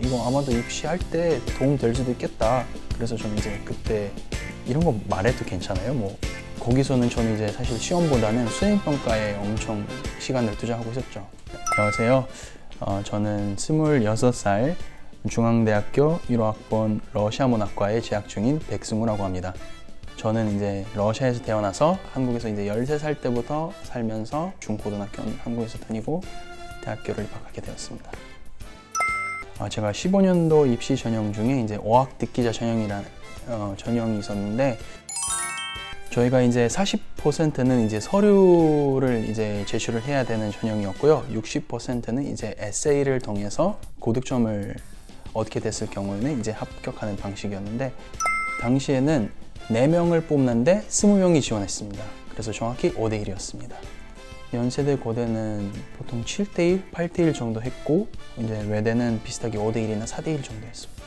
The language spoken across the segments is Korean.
이거 아마도 입시할 때 도움 될 수도 있겠다. 그래서 저는 이제 그때 이런 거 말해도 괜찮아요? 뭐 거기서는 저는 이제 사실 시험보다는 수행평가에 엄청 시간을 투자하고 있었죠. 안녕하세요. 저는 26살 중앙대학교 1호학번 러시아문학과에 재학 중인 백승우라고 합니다. 저는 이제 러시아에서 태어나서 한국에서 이제 13살 때부터 살면서 중고등학교는 한국에서 다니고 대학교를 입학하게 되었습니다. 제가 15년도 입시 전형 중에 이제 어학 듣기자 전형이라는 전형이 있었는데, 저희가 이제 40%는 이제 서류를 이제 제출을 해야 되는 전형이었고요. 60%는 이제 에세이를 통해서 고득점을 얻게 됐을 경우에는 이제 합격하는 방식이었는데, 당시에는 4명을 뽑는데 20명이 지원했습니다. 그래서 정확히 5대1이었습니다. 연세대 고대는 보통 7대1, 8대1 정도 했고, 이제 외대는 비슷하게 5대1이나 4대1 정도 했습니다.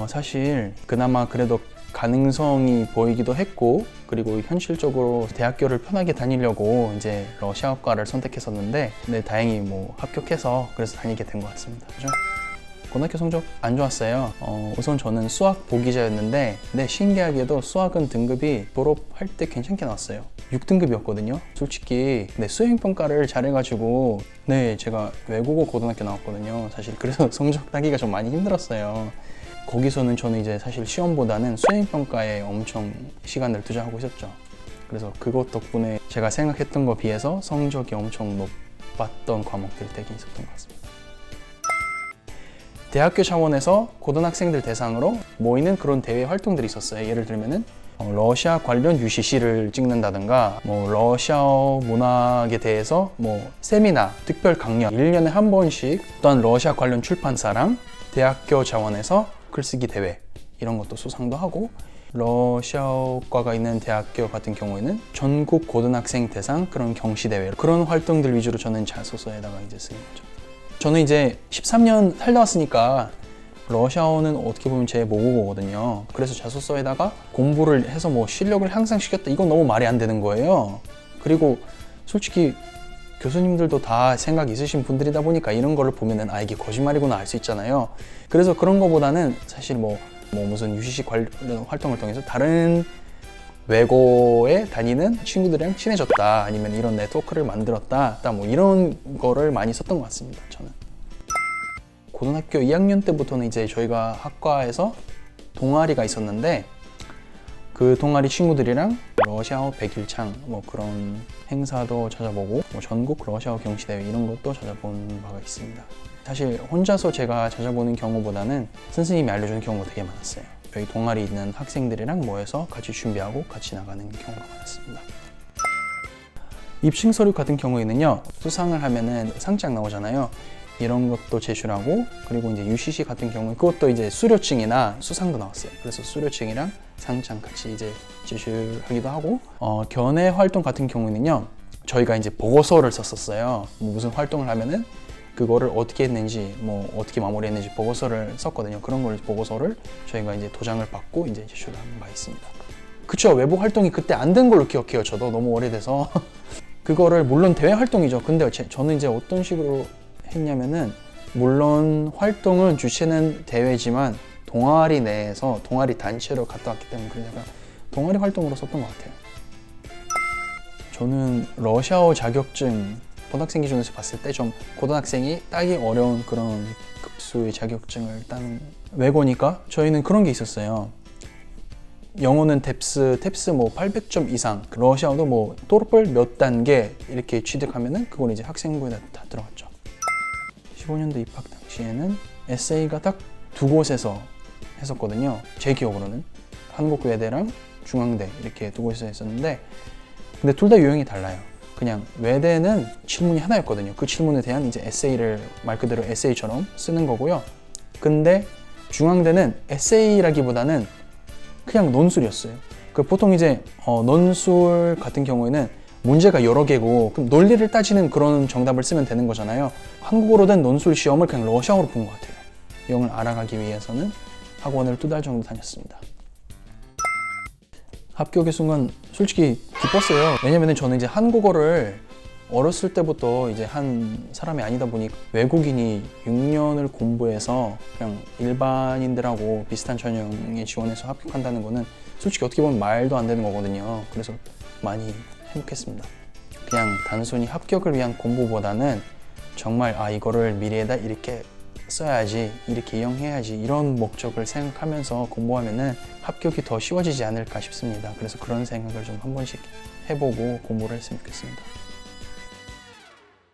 사실 그나마 그래도 가능성이 보이기도 했고, 그리고 현실적으로 대학교를 편하게 다니려고 이제 러시아과를 선택했었는데, 네, 다행히 뭐 합격해서 그래서 다니게 된 것 같습니다. 그죠? 고등학교 성적 안 좋았어요. 우선 저는 수학 보기자였는데, 네, 신기하게도 수학은 등급이 졸업할 때 괜찮게 나왔어요. 6등급이었거든요. 솔직히 네, 수행평가를 잘해가지고 네, 제가 외국어 고등학교 나왔거든요. 사실 그래서 성적 따기가 좀 많이 힘들었어요. 거기서는 저는 이제 사실 시험보다는 수행평가에 엄청 시간을 투자하고 있었죠. 그래서 그것 덕분에 제가 생각했던 거에 비해서 성적이 엄청 높았던 과목들 되게 있었던 것 같습니다. 대학교 차원에서 고등학생들 대상으로 모이는 그런 대외 활동들이 있었어요. 예를 들면은 러시아 관련 UCC를 찍는다든가, 뭐 러시아어 문학에 대해서 뭐 세미나, 특별 강연 1년에 한 번씩, 또한 러시아 관련 출판사랑 대학교 차원에서 글쓰기 대회 이런 것도 수상도 하고, 러시아과가 있는 대학교 같은 경우에는 전국 고등학생 대상 그런 경시 대회, 그런 활동들 위주로 저는 자소서에다가 이제 쓰는 거죠. 저는 이제 13년 살다 왔으니까 러시아어는 어떻게 보면 제 모국어거든요. 그래서 자소서에다가 공부를 해서 뭐 실력을 향상시켰다, 이건 너무 말이 안 되는 거예요. 그리고 솔직히 교수님들도 다 생각 있으신 분들이다 보니까 이런 거를 보면은 이게 거짓말이구나 알 수 있잖아요. 그래서 그런 거보다는 사실 뭐 무슨 UCC 관련 활동을 통해서 다른 외고에 다니는 친구들이랑 친해졌다, 아니면 이런 네트워크를 만들었다, 뭐 이런 거를 많이 썼던 것 같습니다. 저는 고등학교 2학년 때부터는 이제 저희가 학과에서 동아리가 있었는데, 그 동아리 친구들이랑 러시아어 100일창 뭐 그런 행사도 찾아보고, 뭐 전국 러시아어 경시대회 이런 것도 찾아본 바가 있습니다. 사실 혼자서 제가 찾아보는 경우보다는 선생님이 알려주는 경우가 되게 많았어요. 저희 동아리 있는 학생들이랑 모여서 같이 준비하고 같이 나가는 경우가 많았습니다. 입시 서류 같은 경우에는요, 수상을 하면은 상장 나오잖아요. 이런 것도 제출하고, 그리고 이제 UCC 같은 경우는 그것도 이제 수료증이나 수상도 나왔어요. 그래서 수료증이랑 상장 같이 이제 제출하기도 하고, 견해 활동 같은 경우에는요, 저희가 이제 보고서를 썼었어요. 무슨 활동을 하면은 그거를 어떻게 했는지, 뭐 어떻게 마무리했는지 보고서를 썼거든요. 그런 걸 보고서를 저희가 이제 도장을 받고 이제 제출을 한 바 있습니다. 그쵸, 외부 활동이 그때 안 된 걸로 기억해요. 저도 너무 오래돼서. 그거를 물론 대외 활동이죠. 근데 저는 이제 어떤 식으로 했냐면은, 물론 활동은 주체는 대회지만 동아리 내에서 동아리 단체로 갔다 왔기 때문에 그러다가 동아리 활동으로 썼던 것 같아요. 저는 러시아어 자격증 고등학생 기준에서 봤을 때 좀 고등학생이 따기 어려운 그런 급수의 자격증을 따는 외고니까 저희는 그런 게 있었어요. 영어는 탭스 뭐 800점 이상, 러시아어도 뭐 토플 몇 단계 이렇게 취득하면은 그건 이제 학생부에 다 들어갔죠. 15년도 입학 당시에는 에세이가 딱 2곳에서 했었거든요. 제 기억으로는 한국외대랑 중앙대 이렇게 2곳에서 했었는데, 근데 둘 다 유형이 달라요. 그냥 외대는 질문이 하나였거든요. 그 질문에 대한 이제 에세이를 말 그대로 에세이처럼 쓰는 거고요. 근데 중앙대는 에세이라기보다는 그냥 논술이었어요. 보통 이제 논술 같은 경우에는 문제가 여러 개고, 그럼 논리를 따지는 그런 정답을 쓰면 되는 거잖아요. 한국어로 된 논술 시험을 그냥 러시아어로 본 것 같아요. 영어를 알아가기 위해서는 학원을 2달 정도 다녔습니다. 합격의 순간 솔직히 기뻤어요. 왜냐면 저는 이제 한국어를 어렸을 때부터 이제 한 사람이 아니다 보니 외국인이 6년을 공부해서 그냥 일반인들하고 비슷한 전형에 지원해서 합격한다는 거는 솔직히 어떻게 보면 말도 안 되는 거거든요. 그래서 많이 행복했습니다. 그냥 단순히 합격을 위한 공부보다는 정말 이거를 미래에다 이렇게 써야지, 이렇게 이용해야지 이런 목적을 생각하면서 공부하면은 합격이 더 쉬워지지 않을까 싶습니다. 그래서 그런 생각을 좀 한 번씩 해보고 공부를 했으면 좋겠습니다.